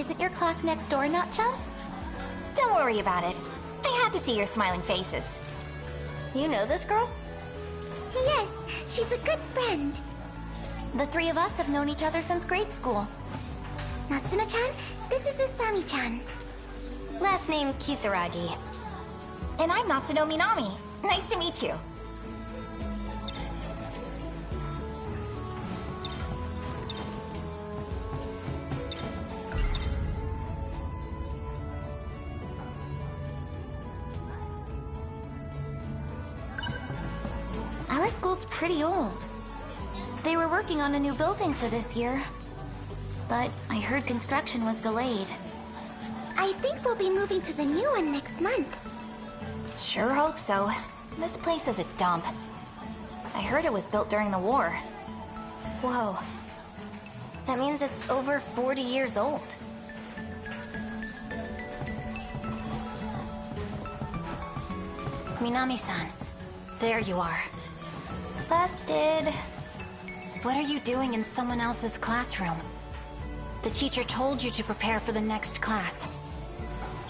Isn't your class next door, Not-chan? Don't worry about it. I had to see your smiling faces. You know this girl? Yes, she's a good friend. The three of us have known each other since grade school. Natsuno-chan, this is Usami-chan. Last name Kisaragi. And I'm Natsuno Minami. Nice to meet you. Our school's pretty old. They were working on a new building for this year. But I heard construction was delayed. I think we'll be moving to the new one next month. Sure hope so. This place is a dump. I heard it was built during the war. Whoa. That means it's over 40 years old. Minami-san, there you are. Busted. What are you doing in someone else's classroom? The teacher told you to prepare for the next class.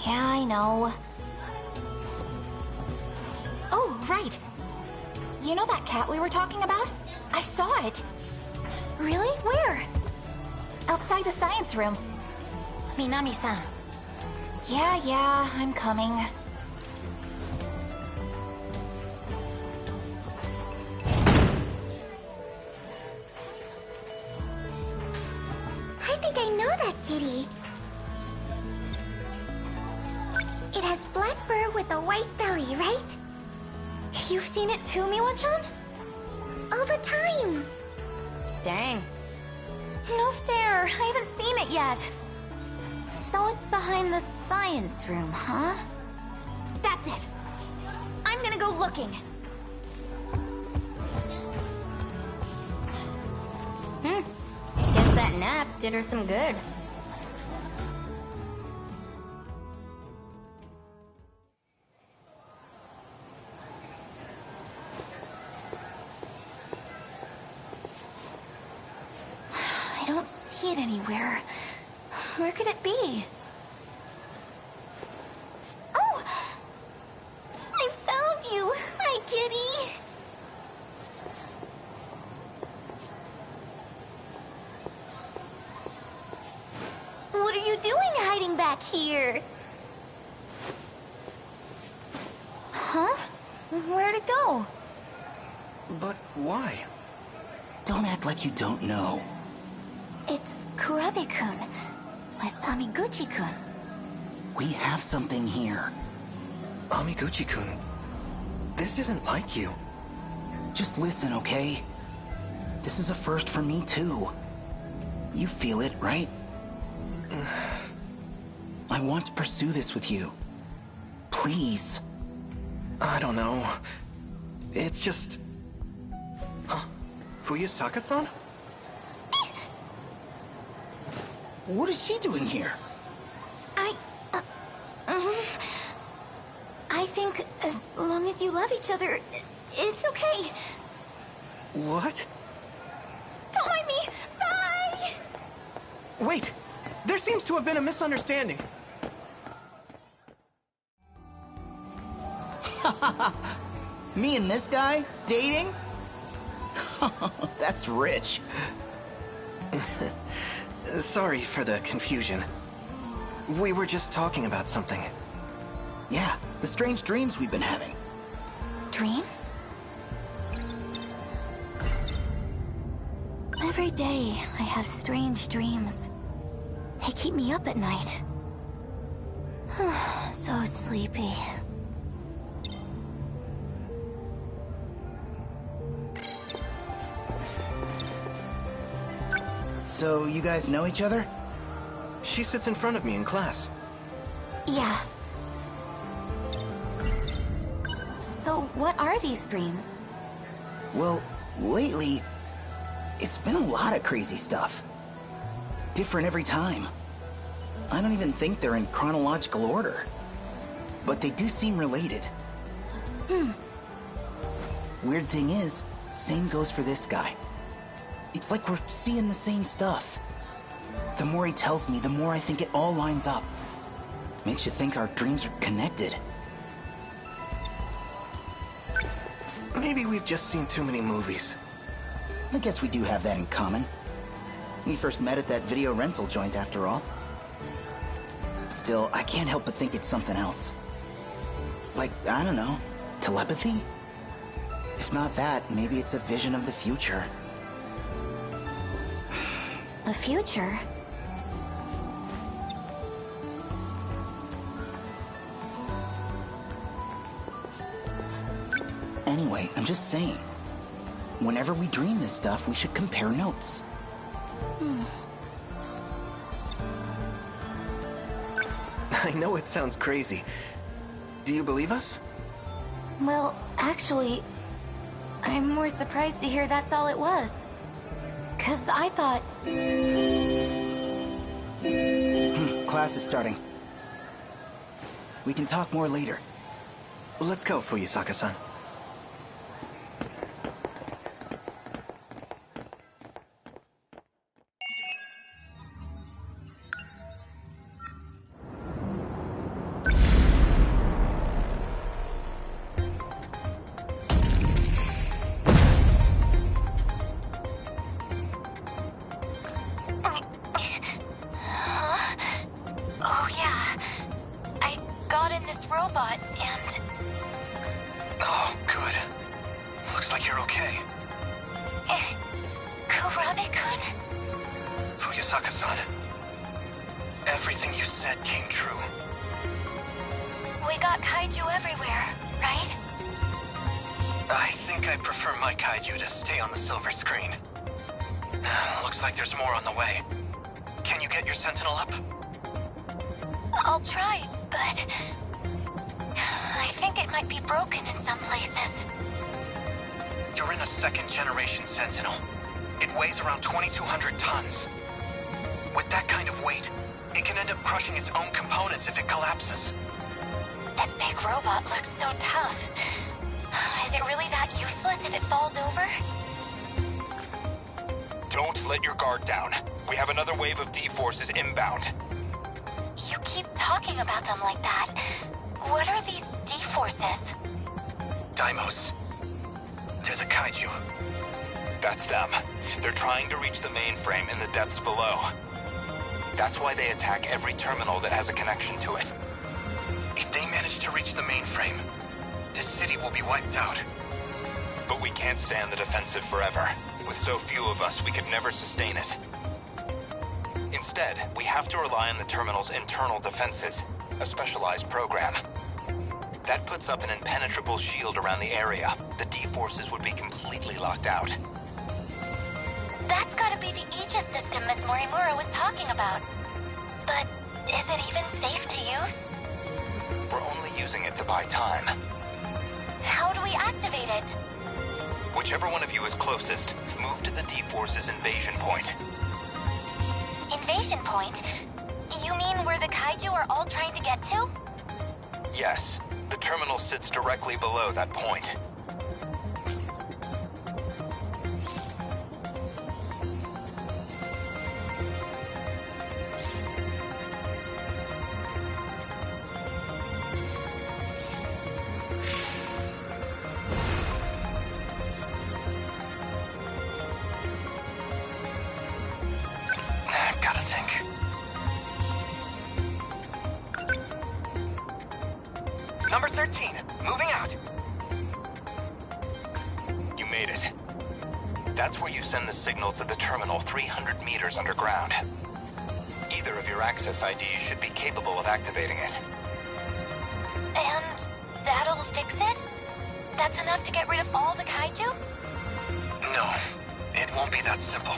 Yeah, I know. Oh, right. You know that cat we were talking about? I saw it. Really? Where? Outside the science room. Minami-san. Yeah, I'm coming. I think I know that kitty. It has black fur with a white belly, right? You've seen it too, Miwa-chan? All the time. Dang. No fair, I haven't seen it yet. So it's behind the science room, huh? That's it. I'm gonna go looking. Guess that nap did her some good. I don't see it anywhere. Where could it be? Oh! I found you! Hi, kitty! What are you doing hiding back here? Huh? Where'd it go? But why? Don't act like you don't know. It's Kurabe-kun with Amiguchi-kun. We have something here. Amiguchi-kun, this isn't like you. Just listen, okay? This is a first for me, too. You feel it, right? I want to pursue this with you. Please. I don't know. It's just... Huh? Fuyusaka-san? What is she doing here? I think as long as you love each other, it's okay. What? Don't mind me! Bye! Wait! There seems to have been a misunderstanding. Me and this guy? Dating? That's rich. Sorry for the confusion. We were just talking about something. Yeah, the strange dreams we've been having. Dreams? Every day, I have strange dreams. They keep me up at night. So sleepy. So, you guys know each other? She sits in front of me in class. Yeah. So, what are these dreams? Well, lately, it's been a lot of crazy stuff. Different every time. I don't even think they're in chronological order. But they do seem related. Weird thing is, same goes for this guy. It's like we're seeing the same stuff. The more he tells me, the more I think it all lines up. Makes you think our dreams are connected. Maybe we've just seen too many movies. I guess we do have that in common. We first met at that video rental joint, after all. Still, I can't help but think it's something else. Like, I don't know, telepathy? If not that, maybe it's a vision of the future. The future? Anyway, I'm just saying. Whenever we dream this stuff, we should compare notes. I know it sounds crazy. Do you believe us? Well, actually, I'm more surprised to hear that's all it was. 'Cause I thought... Class is starting. We can talk more later. Well, let's go, Fuyusaka-san. Oh yeah, I got in this robot and... Oh, good. Looks like you're okay. Kurabe-kun? Fuyusaka-san. Everything you said came true. We got kaiju everywhere, right? I think I prefer my kaiju to stay on the silver screen. Looks like there's more on the way. Can you get your sentinel up? I'll try, but... I think it might be broken in some places. You're in a second-generation sentinel. It weighs around 2,200 tons. With that kind of weight, it can end up crushing its own components if it collapses. This big robot looks so tough. Is it really that useless if it falls over? Don't let your guard down. We have another wave of D-forces inbound. You keep talking about them like that. What are these D-forces? Daimos. They're the kaiju. That's them. They're trying to reach the mainframe in the depths below. That's why they attack every terminal that has a connection to it. If they manage to reach the mainframe, this city will be wiped out. But we can't stay on the defensive forever. With so few of us, we could never sustain it. Instead, we have to rely on the terminal's internal defenses, a specialized program. That puts up an impenetrable shield around the area. The D-forces would be completely locked out. That's gotta be the Aegis system Miss Morimura was talking about. But is it even safe to use? We're only using it to buy time. How do we activate it? Whichever one of you is closest, move to the D-forces invasion point. Invasion point? You mean where the kaiju are all trying to get to? Yes, the terminal sits directly below that point. Gotta think. Number 13, moving out. You made it. That's where you send the signal to the terminal 300 meters underground. Either of your access IDs should be capable of activating it. And that'll fix it? That's enough to get rid of all the kaiju? No, it won't be that simple.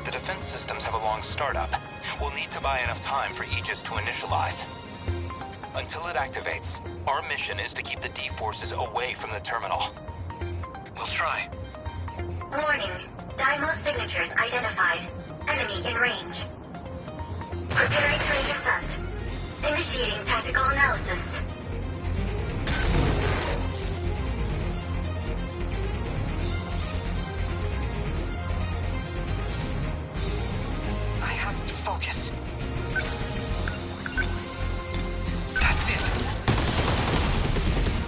The defense systems have a long startup. We'll need to buy enough time for Aegis to initialize. Until it activates, our mission is to keep the D-forces away from the terminal. We'll try. Warning. Daimos signatures identified. Enemy in range. Preparing to intercept. Initiating tactical analysis. focus. That's it.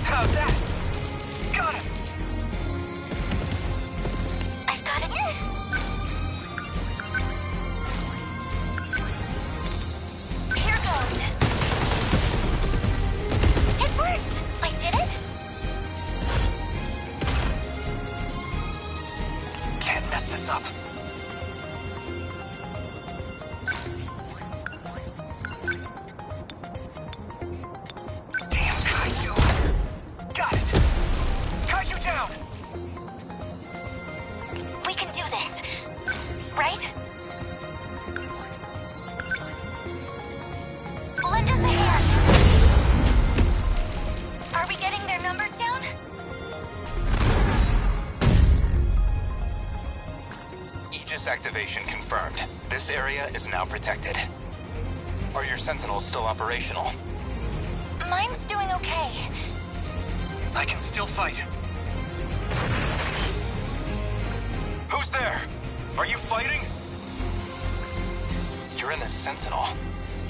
How's that? Got him. I've got it. Here goes. It worked! I did it? Can't mess this up. Damn Kaiju. Got it. Kaiju down. We can do this. Right? Lend us a hand. Are we getting their numbers down? Aegis activation confirmed. This area is now protected. Are your sentinels still operational? Mine's doing okay. I can still fight. Who's there? Are you fighting? You're in a sentinel.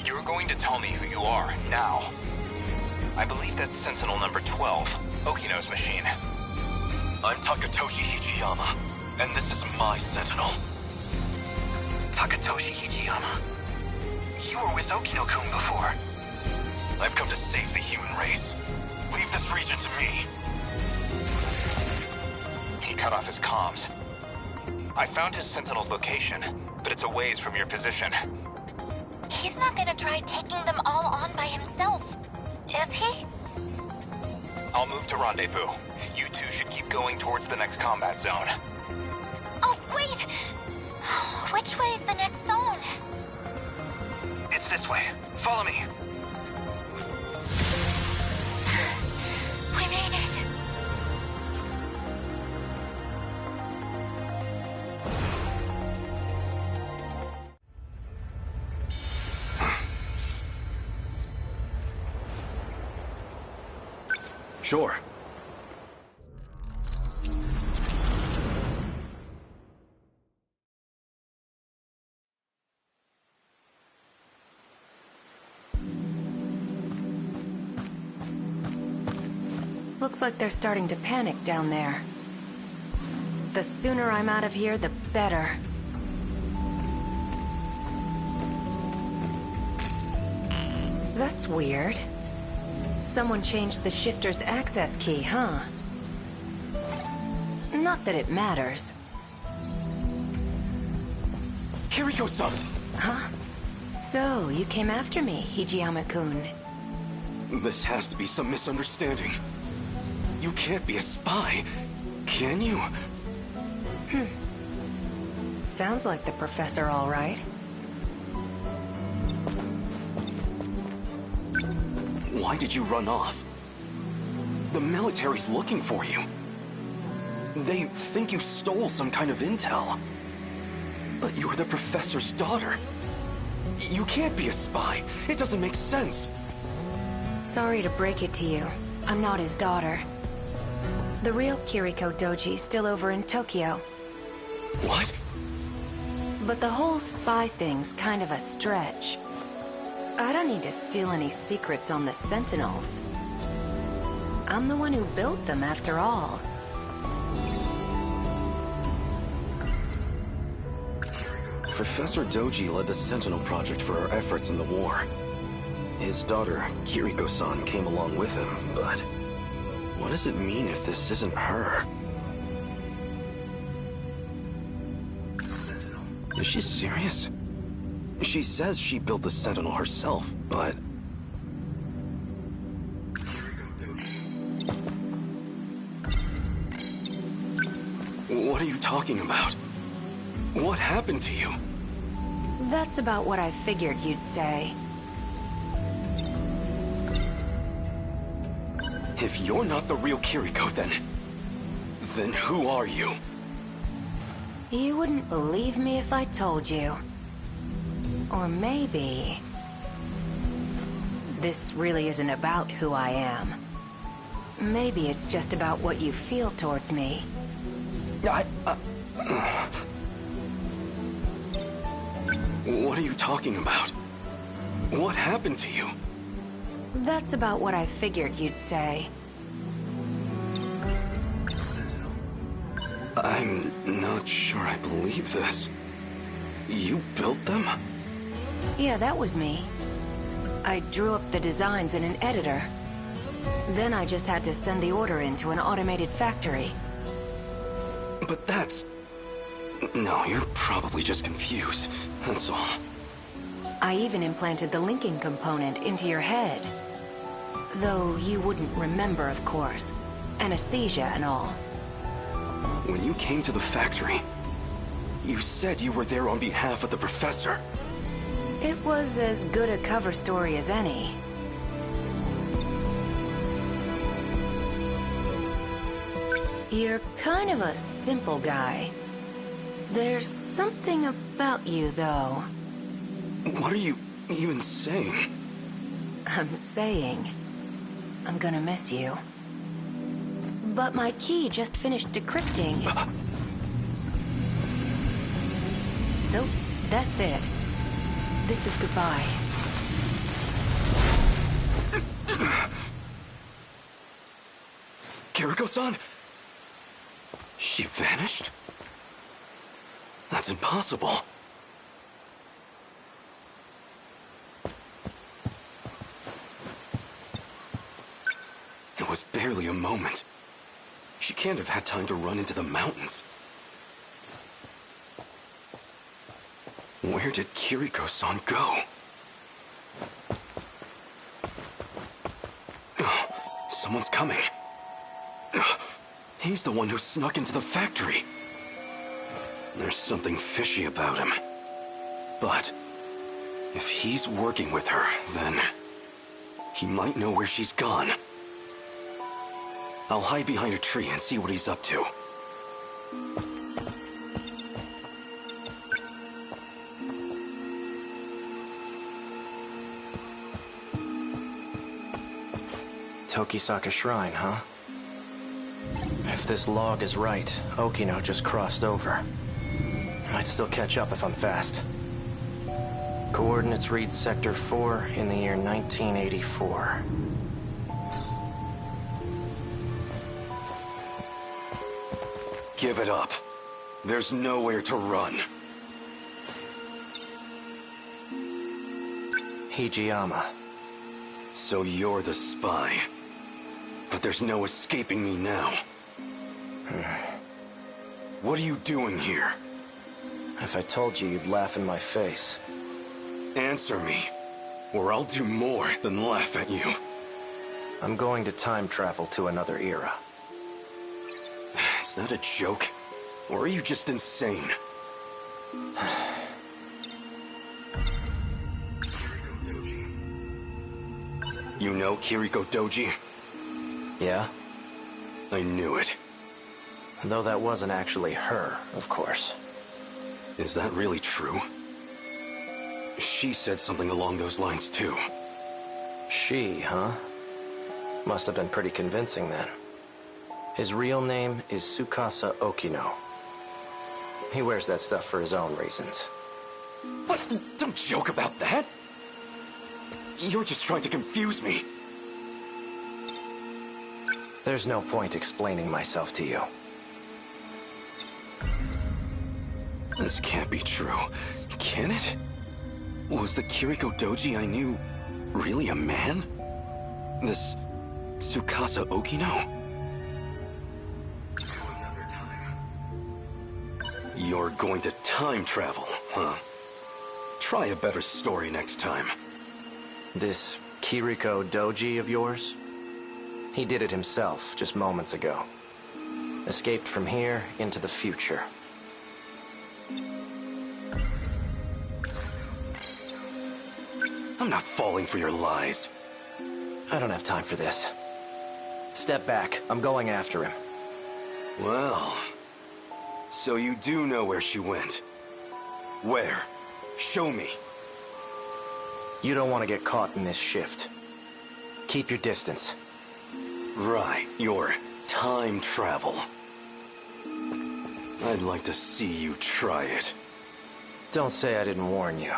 You're going to tell me who you are, now. I believe that's sentinel number 12, Okino's machine. I'm Takatoshi Hijiyama, and this is my sentinel. Takatoshi Hijiyama. You were with Okino-kun before. I've come to save the human race. Leave this region to me. He cut off his comms. I found his sentinel's location, but it's a ways from your position. He's not gonna try taking them all on by himself, is he? I'll move to rendezvous. You two should keep going towards the next combat zone. Oh, wait! Which way is the next zone? It's this way. Follow me. We made it. Sure. Looks like they're starting to panic down there. The sooner I'm out of here, the better. That's weird. Someone changed the shifter's access key, huh? Not that it matters. Kiriko-san! Huh? So, you came after me, Hijiyama-kun. This has to be some misunderstanding. You can't be a spy, can you? Sounds like the professor, all right. Why did you run off? The military's looking for you. They think you stole some kind of intel. But you're the professor's daughter. You can't be a spy. It doesn't make sense. Sorry to break it to you. I'm not his daughter. The real Kiriko Doji's still over in Tokyo. What? But the whole spy thing's kind of a stretch. I don't need to steal any secrets on the Sentinels. I'm the one who built them, after all. Professor Doji led the Sentinel project for our efforts in the war. His daughter, Kiriko-san, came along with him, but... what does it mean if this isn't her? Sentinel. Is she serious? She says she built the Sentinel herself, but... What are you talking about? What happened to you? That's about what I figured you'd say. If you're not the real Kiriko, then who are you? You wouldn't believe me if I told you. Or maybe... this really isn't about who I am. Maybe it's just about what you feel towards me. What are you talking about? What happened to you? That's about what I figured you'd say. I'm not sure I believe this. You built them? Yeah, that was me. I drew up the designs in an editor. Then I just had to send the order into an automated factory. But that's... No, you're probably just confused. That's all. I even implanted the linking component into your head. Though you wouldn't remember, of course. Anesthesia and all. When you came to the factory, you said you were there on behalf of the professor. It was as good a cover story as any. You're kind of a simple guy. There's something about you, though. What are you even saying? I'm saying I'm gonna miss you. But my key just finished decrypting. So, that's it. This is goodbye. Kiriko-san? She vanished? That's impossible. It was barely a moment. She can't have had time to run into the mountains. Where did Kiriko-san go? Someone's coming. He's the one who snuck into the factory. There's something fishy about him. But if he's working with her, then he might know where she's gone. I'll hide behind a tree and see what he's up to. Tokisaka Shrine, huh? If this log is right, Okino just crossed over. I'd still catch up if I'm fast. Coordinates read Sector 4 in the year 1984. Give it up. There's nowhere to run. Hijiyama. So you're the spy. But there's no escaping me now. What are you doing here? If I told you, you'd laugh in my face. Answer me, or I'll do more than laugh at you. I'm going to time travel to another era. Is that a joke? Or are you just insane? You know Kiriko Doji? Yeah? I knew it. Though that wasn't actually her, of course. Is that really true? She said something along those lines too. She, huh? Must have been pretty convincing then. His real name is Tsukasa Okino. He wears that stuff for his own reasons. What? Don't joke about that! You're just trying to confuse me. There's no point explaining myself to you. This can't be true, can it? Was the Kiriko Doji I knew really a man? This Tsukasa Okino? Another time. You're going to time travel, huh? Try a better story next time. This Kiriko Doji of yours? He did it himself just moments ago. Escaped from here into the future. I'm not falling for your lies. I don't have time for this. Step back. I'm going after him. Well, so you do know where she went. Where? Show me. You don't want to get caught in this shift. Keep your distance. Right, your time travel. I'd like to see you try it. Don't say I didn't warn you.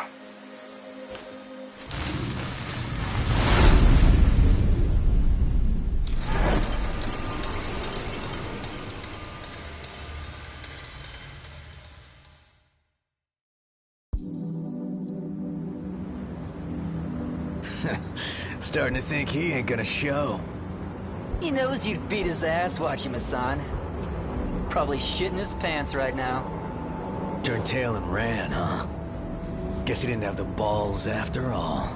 Starting to think he ain't gonna show. He knows you'd beat his ass, Wachima-san. Probably shitting his pants right now. Turned tail and ran, huh? Guess he didn't have the balls after all.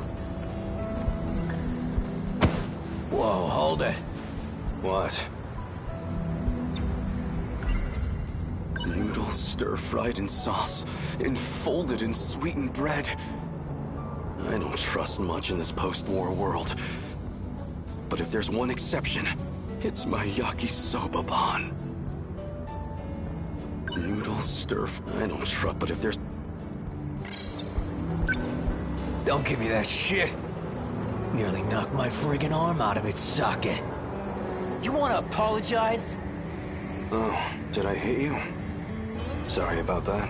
Whoa, hold it. What? Noodles stir-fried in sauce, enfolded in sweetened bread. I don't trust much in this post-war world. But if there's one exception, it's my yakisoba-pan. Noodles I don't trust, but if there's... Don't give me that shit. Nearly knocked my friggin' arm out of its socket. You wanna apologize? Oh, did I hit you? Sorry about that.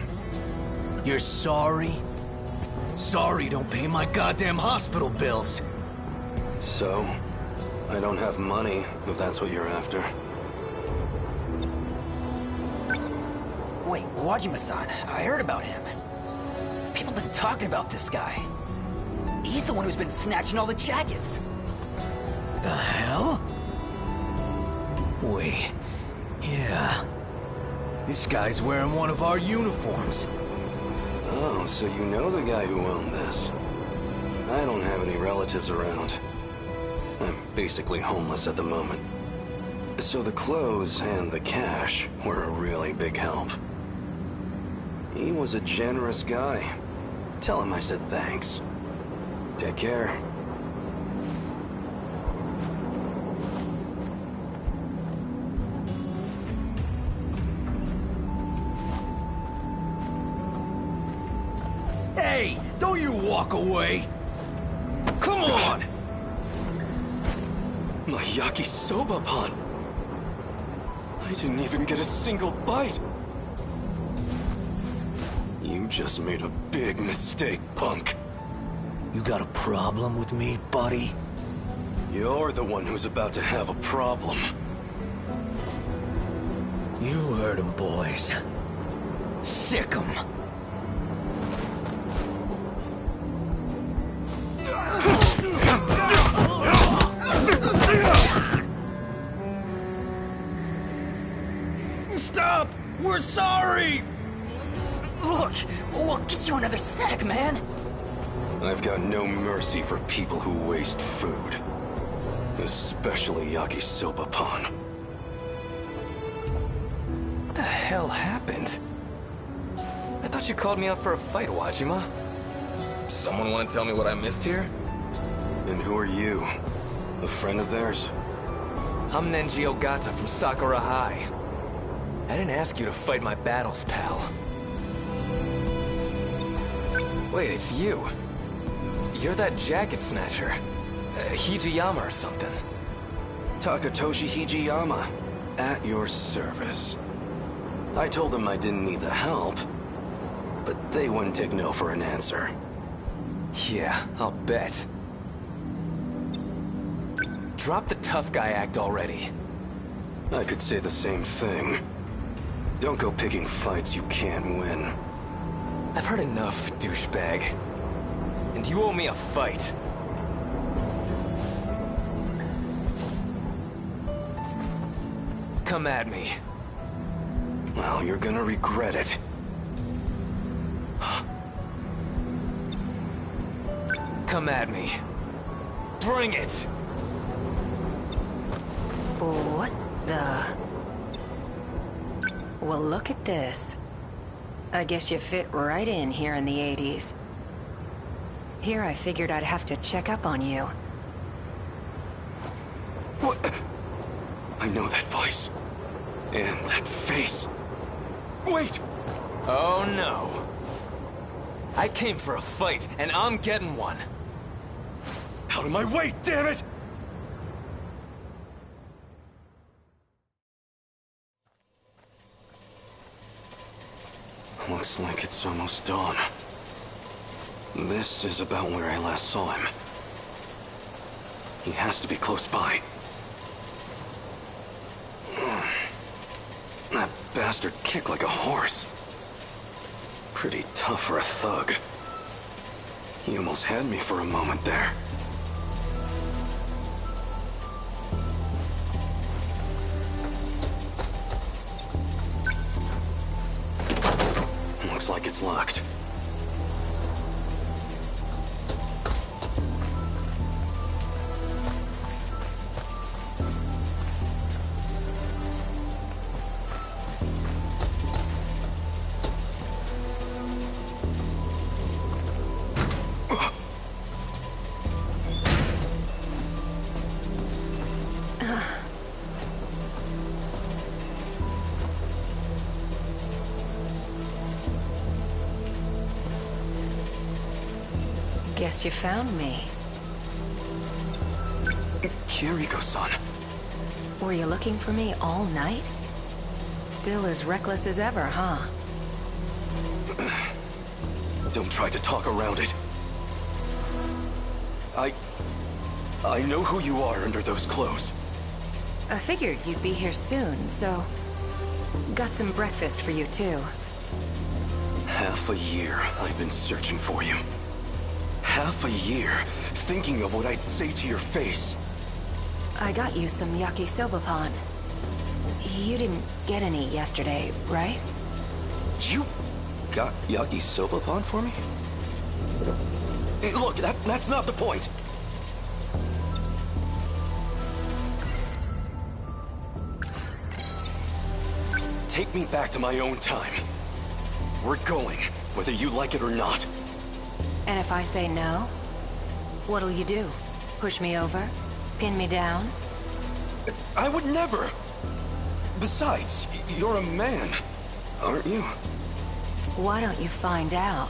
You're sorry? Sorry don't pay my goddamn hospital bills. So, I don't have money, if that's what you're after. Wait, Wajima-san, I heard about him. People been talking about this guy. He's the one who's been snatching all the jackets. The hell? Wait, yeah. This guy's wearing one of our uniforms. Oh, so you know the guy who owned this. I don't have any relatives around. I'm basically homeless at the moment. So the clothes and the cash were a really big help. He was a generous guy. Tell him I said thanks. Take care. Hey, don't you walk away! Come on! My yakisoba-pan! I didn't even get a single bite! You just made a big mistake, punk. You got a problem with me, buddy? You're the one who's about to have a problem. You heard him, boys. Sick 'em. Stop! We're sorry! Look, we'll get you another snack, man. I've got no mercy for people who waste food. Especially yakisoba-pan. What the hell happened? I thought you called me up for a fight, Wajima. Someone want to tell me what I missed here? And who are you? A friend of theirs? I'm Nenji Ogata from Sakura High. I didn't ask you to fight my battles, pal. Wait, it's you. You're that jacket snatcher. Hijiyama or something. Takatoshi Hijiyama. At your service. I told them I didn't need the help, but they wouldn't take no for an answer. Yeah, I'll bet. Drop the tough guy act already. I could say the same thing. Don't go picking fights you can't win. I've heard enough, douchebag. And you owe me a fight. Come at me. Well, you're gonna regret it. Come at me. Bring it! What the... Well, look at this. I guess you fit right in here in the 80s. Here I figured I'd have to check up on you. What? I know that voice. And that face. Wait! Oh no. I came for a fight, and I'm getting one. Out of my way, damn it! Looks like it's almost dawn. This is about where I last saw him. He has to be close by. That bastard kicked like a horse. Pretty tough for a thug. He almost had me for a moment there. Looks like it's locked. Guess you found me. Kiriko-san. Were you looking for me all night? Still as reckless as ever, huh? Don't try to talk around it. I know who you are under those clothes. I figured you'd be here soon, so... got some breakfast for you, too. Half a year I've been searching for you. Half a year thinking of what I'd say to your face. I got you some yakisoba pan. You didn't get any yesterday, right? You got yakisoba pan for me? Hey, look, that's not the point. Take me back to my own time. We're going, whether you like it or not. And if I say no, what'll you do? Push me over? Pin me down? I would never! Besides, you're a man, aren't you? Why don't you find out?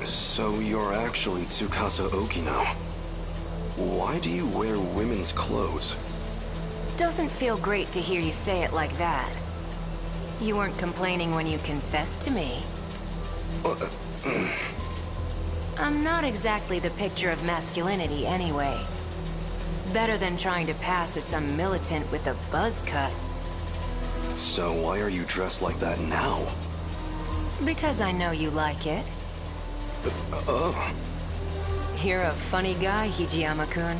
So you're actually Tsukasa Okino. Why do you wear women's clothes? Doesn't feel great to hear you say it like that. You weren't complaining when you confessed to me. I'm not exactly the picture of masculinity anyway. Better than trying to pass as some militant with a buzz cut. So why are you dressed like that now? Because I know you like it. You're a funny guy, Hijiyama-kun.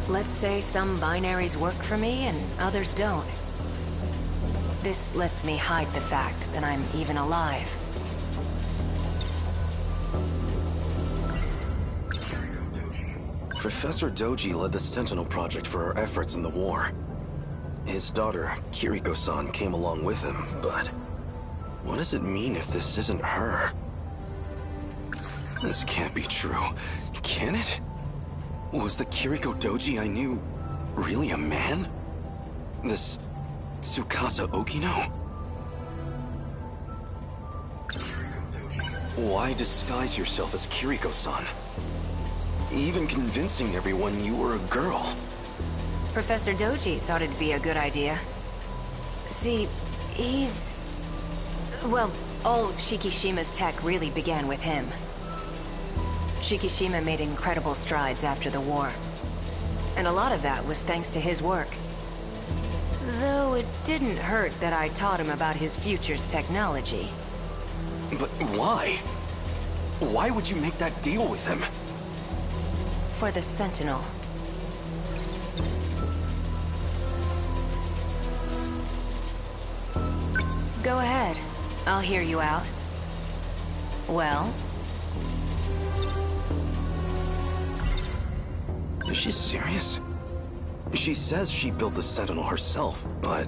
Let's say some binaries work for me and others don't. This lets me hide the fact that I'm even alive. Professor Doji led the Sentinel project for our efforts in the war. His daughter, Kiriko-san, came along with him, but... what does it mean if this isn't her? This can't be true, can it? Was the Kiriko Doji I knew really a man? This Tsukasa Okino? Why disguise yourself as Kiriko-san? Even convincing everyone you were a girl. Professor Doji thought it'd be a good idea. See, he's... well, all Shikishima's tech really began with him. Shikishima made incredible strides after the war. And a lot of that was thanks to his work. Though it didn't hurt that I taught him about his future's technology. But why? Why would you make that deal with him? For the Sentinel. Go ahead. I'll hear you out. Well? Is she serious? She says she built the Sentinel herself, but